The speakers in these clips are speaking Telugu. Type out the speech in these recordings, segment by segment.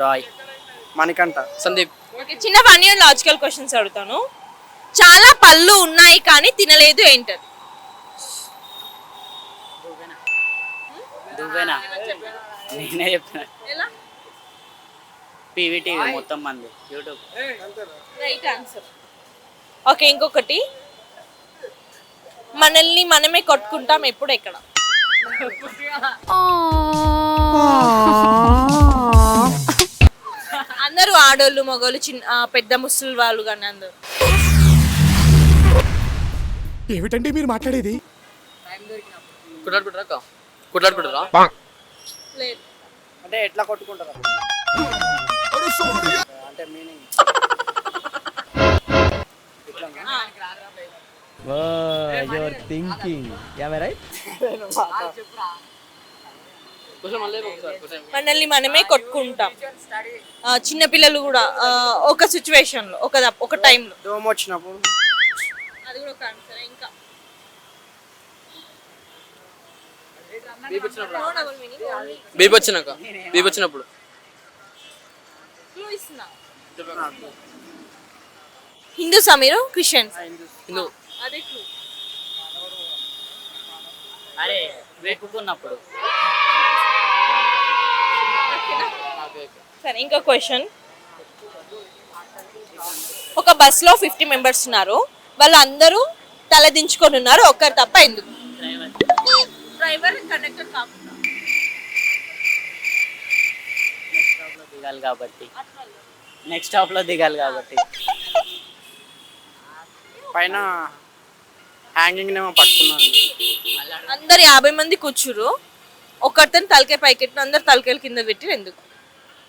రాయ్. మణికంఠ. సందీప్. ఓకే, చిన్న ఫన్నీ అండ్ లాజికల్ క్వశ్చన్స్ అడుగుతాను. చాలా పళ్ళు ఉన్నాయి కానీ తినలేదు ఏంటది? దువ్వెనా? నేనే చెప్పిన. ఎలా? పీవీటీవీ మొత్తం మంది యూట్యూబ్. Right answer. ఓకే, ఇంకొకటి. మనల్ని మనమే కొట్టుకుంటాం ఎప్పుడు, ఎక్కడ? అందరూ ఆడోళ్ళు మగోళ్ళు చిన్న పెద్ద ముసలి వాళ్ళు కానీ అందరూ. ఏమిటండి మీరు మాట్లాడేది? కొట్లాడుకుంటారా? లేదు. అంటే ఎట్లా కొట్టుకుంటారు అంటే మీనింగ్ యువర్ థింకింగ్ రైట్. మనల్ని మనమే కొట్టుకుంటాం. చిన్న పిల్లలు కూడా ఒక సిచ్యువేషన్ లో ఒక టైంలో. దోమ వచ్చినప్పుడు. అది కూడా ఒక ఆన్సర్. ఇంకా బీపీ వచ్చినప్పుడు. హిందూసా మీరు? క్రిస్టియన్స్? హిందూ. అదే క్లూ. అరే వేపుకున్నప్పుడు. సరే, ఇంకో క్వశ్చన్. ఒక బస్ లో 50 మెంబర్స్ ఉన్నారు. వాళ్ళు అందరూ తల దించుకొని ఉన్నారు, ఒక్కరు తప్ప. ఎందుకు? డ్రైవర్ కండక్టర్ కాకుండా దిగాలి కాబట్టి. నెక్స్ట్ స్టాప్ లో దిగాలి కాబట్టి. పైన హ్యాంగింగ్ ఏమో పట్టుకున్నాను. అందరు 50 మంది కూర్చురు, ఒకరితో తలకాయ పైకెట్టిన అందరు తలకాయలు కింద పెట్టి. ఎందుకు?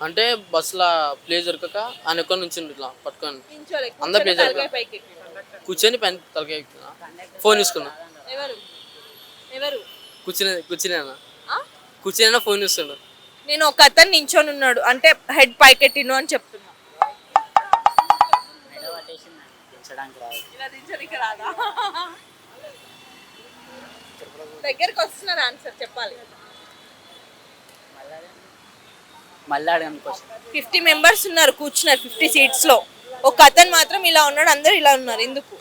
అంటే బస్సులో ప్లేస్ దొరకక ఆయన ఎక్కడ నుంచి ఇట్లా పట్టుకొని అందరు ప్లేస్ దొరక కూర్చొని పైన తలకాయ ఫోన్ చూసుకున్నా. ఎవరు కూర్చుని ఫోన్ చూస్తున్నాడు. నేను ఒక అతను నించొని ఉన్నాడు అంటే హెడ్ పైకెట్టిను అని చెప్తున్నా. దగ్గరకు వస్తున్నారు, ఆన్సర్ చెప్పాలి. మళ్ళీ అడగండి క్వశ్చన్. 50 మెంబర్స్ ఉన్నారు, కూర్చున్నారు 50 సీట్స్ లో. ఒక అతను మాత్రం ఇలా ఉన్నాడు, అందరు ఇలా ఉన్నారు. ఎందుకు?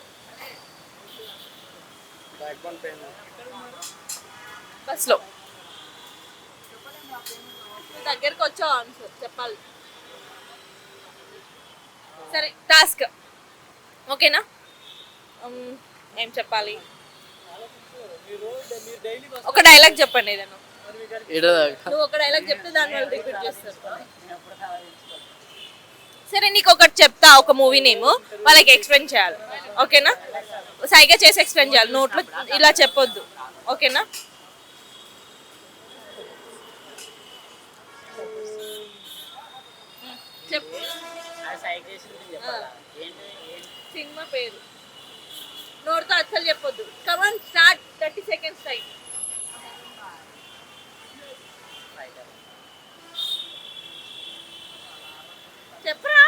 బస్ లో. దగ్గరకు వచ్చావు, ఆన్సర్ చెప్పాలి. సరే, టాస్క్ ఓకేనా? ఏం చెప్పాలి? ఒక డైలాగ్ చెప్పండి ఏదైనా. నువ్వు ఒక డైలాగ్ చెప్తే దాని వల్ల రిపీట్ చేస్తారు. సరే, నీకు ఒకటి చెప్తా, ఒక మూవీ నేమ్, వాళ్ళకి ఎక్స్ప్లెయిన్ చేయాలి. ఓకేనా? సైగా చేసి ఎక్స్ప్లెయిన్ చేయాలి, నోట్లో ఇలా చెప్పొద్దు. ఓకేనా? చెప్పు. సినిమా పేరు నోటితో అస్సలు చెప్పొద్దు. కమాన్, స్టార్ట్. 30 seconds time. చెప్పరా?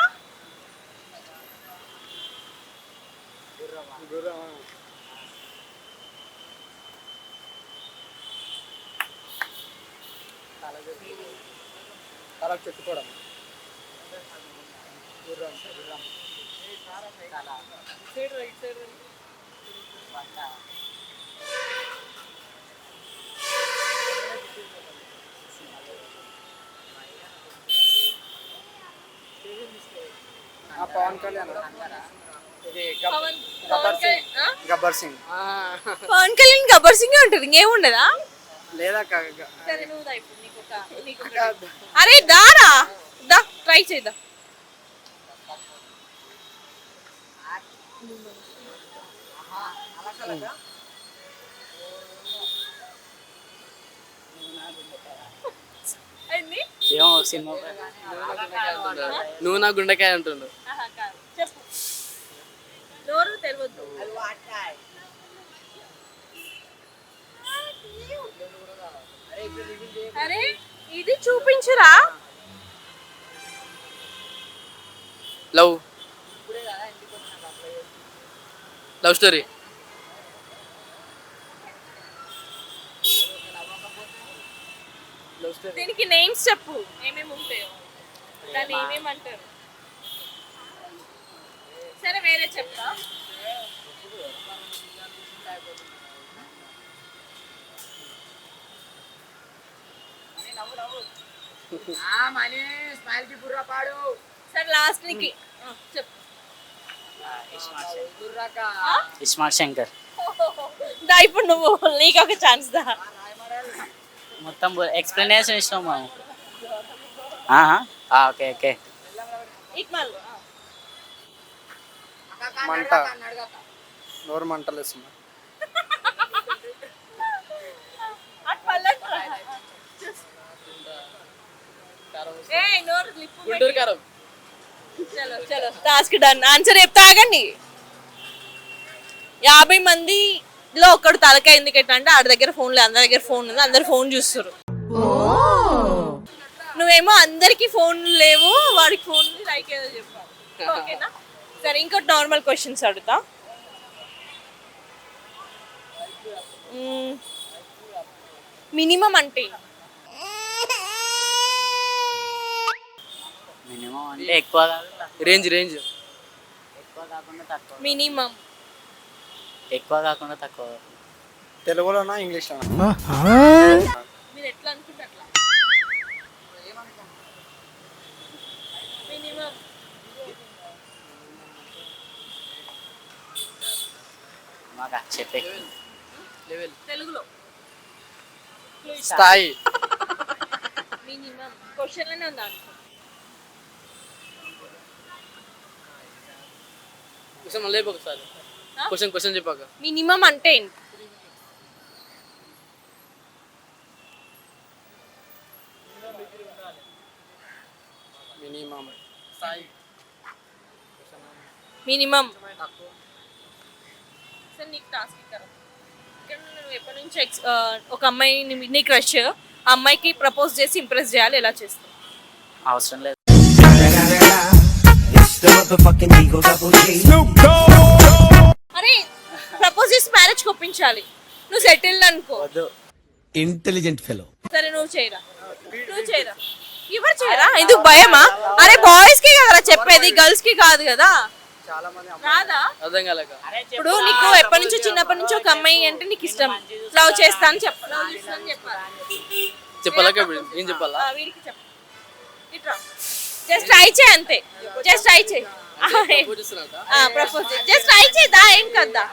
తలకు చెట్టుకోవడం. పవన్ కళ్యాణ్. గబ్బర్ సింగ్. పవన్ కళ్యాణ్ గబ్బర్ సింగ్ ఉంటుంది, ఇంకేముండదా? లేదా సరే, నువ్వు అరే దారా దా, ట్రై చేద్దాం. ఏమో సినిమా. నువ్వు నా గుండెకాయ అంటుండు. చెప్పు. నోరు తెరవద్దు. అరే ఇది చూపించురా. Love story. దీనికి నేమ్స్ చెప్పు, ఏమేమి ఉంటాయో. దాన్ని ఏమేమంటారు? సరే వేరే చెప్తా. సరే లాస్ట్ నీకు చెప్పు. ఇస్మార్ట్ శంకర్. దా ఇప్పుడు నువ్వు నీకు ఒక ఛాన్స్ దా. మొత్తం ఎక్స్ప్లెనేషన్ ఇష్టం మనం. Okay okay. ఇక్మల్ మంట నోరు మంటలేస్తుంది. గుంటూరు కారం. చలో చలో టాస్క్ డన్. ఆన్సర్ చెప్తా ఆగండి. 50 మందిలో ఒక్కడు తలకాయ ఎందుకు ఎట్లా అంటే ఆడి దగ్గర ఫోన్ లేదు, అందరి దగ్గర ఫోన్ ఉంది, అందరు ఫోన్ చూస్తారు. నువ్వేమో అందరికి ఫోన్ లేవు, వాడికి ఫోన్ లైక్ ఏదో చెప్పావు. ఓకేనా? సరే ఇంకోటి నార్మల్ క్వశ్చన్స్ అడుగుతా. మినిమం అంటే మినిమం అంటే ఎక్కువ కాదు, రేంజ్ ఎక్కువ కాకుండా తక్కువ, మినిమం ఎక్కువ కాకుండా తక్కువ. తెలుగులోనా ఇంగ్లీష్లోనా? మీరు ఎట్లా అనుకుంటే అట్లా. మినిమం మాకు చెప్పే లెవెల్ తెలుగులో స్థాయి. మినిమం క్వశ్చన్లోనే ఉంది అనుకో. క్వశ్చన్ మళ్ళీ చెప్పు ఒకసారి. క్వశ్చన్ చెప్పాక. మినిమం అంటే ఏంటి? మినిమం స్థాయి. మినిమం సార్ నీకు టాస్క్ ఇక్కడ నువ్వు ఎప్పటి నుంచి ఒక అమ్మాయిని నీ క్రష్, ఆ అమ్మాయికి ప్రపోజ్ చేసి ఇంప్రెస్ చేయాలి, ఎలా చేస్తావు? అవసరం లేదు. అరే ప్రపోజ్ చేసి మ్యారేజ్ ఒప్పించాలి, నువ్వు సెటిల్ అనుకో. Intelligent fellow. సరే నువ్వు చేయరా, ఎవరు చేయరా? ఎందుకు భయమా? అరే బాయ్స్ కి కదరా చెప్పేది, గర్ల్స్ కి కాదు కదా. చాలా మంది రాదా? అర్థం కాలేక. ఇప్పుడు నీకు ఎప్పటి నుంచో చిన్నప్పటి నుంచి ఒక అమ్మాయి అంటే నీకు ఇష్టం, లవ్ చేస్తా అని చెప్పాలి, చెప్పాలక ఏం చెప్పాలా? వీడికి చెప్పు. ఇట్రా జస్ట్ ట్రై చేయి అంతే, జస్ట్ ట్రై చేయి. ప్రపోజ్ జస్ట్ ట్రై చేద్దా, ఏం కద్దా.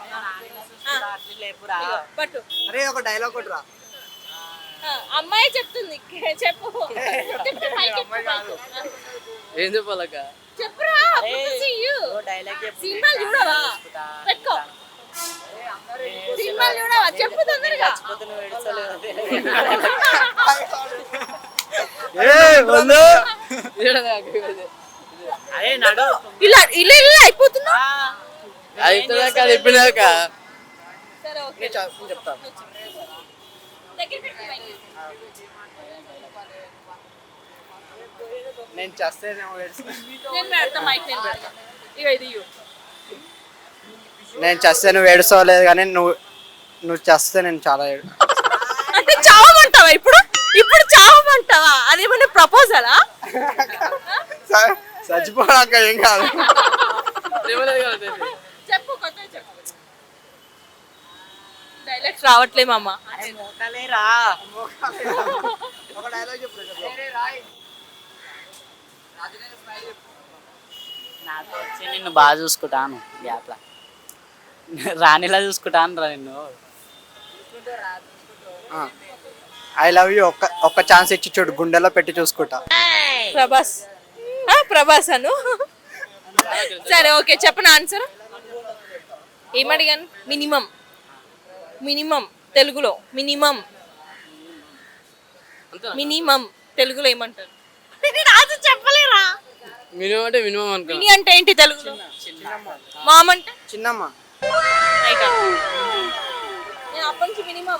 పట్టు. అరే ఒక డైలాగ్ కొట్టురా. అమ్మాయి చెప్తుంది, చెప్పు. ఏం చెప్పాలక? చెప్పురా. సినిమాలు చూడవా? పెట్టుకో. సినిమాలు చూడవా? చెప్పు తొందరగా. అరే నడు. ఇలా ఇలా ఇలా అయిపోతున్నా. అయిపోయాక చెప్పినాక సరే ఓకే. నేను చెప్తాను. దగ్గర పెట్టు mic. నేను చేస్తేనేమో నేను పెడతా మైక్, నేను పెడతా. ఇగో ఇది ఇవ్వు. నేను చేస్తే నువ్వు ఏడుస్తావు కానీ నువ్వు చేస్తే నేను చాలా అంటే చావమంటావా ఇప్పుడు? ఇప్పుడు చావమంటావా? అదేమన్నా ప్రపోజలా? చచ్చిపోయాక ఏం కాదు. చెప్పు, కొత్త చెప్పు. డైలాగ్స్ రావట్లే మామ. ఒక డైలాగ్ చెప్పు. నాతో వచ్చి నిన్ను బాగా చూసుకుంటాను, గ్యాప్లా రాణిలా చూసుకుంటాను రా నిన్ను. I love you. ఒక్క ఛాన్స్ ఇచ్చి చూడు, గుండెలో పెట్టి చూసుకుంటా. ప్రభాస్. ప్రభాస్ అను. సరే ఓకే, చెప్పను ఆన్సర్. ఏమడిగాను? మినిమం తెలుగులో మినిమం తెలుగులో ఏమంటారు? రాజు చెప్పలేరా? మినిమం అంటే మినిమం అనుకో. మిని అంటే ఏంటి తెలుగులో? మామ్ అంటే చిన్నమ్మ. నేను అప్పటి నుంచి మినిమం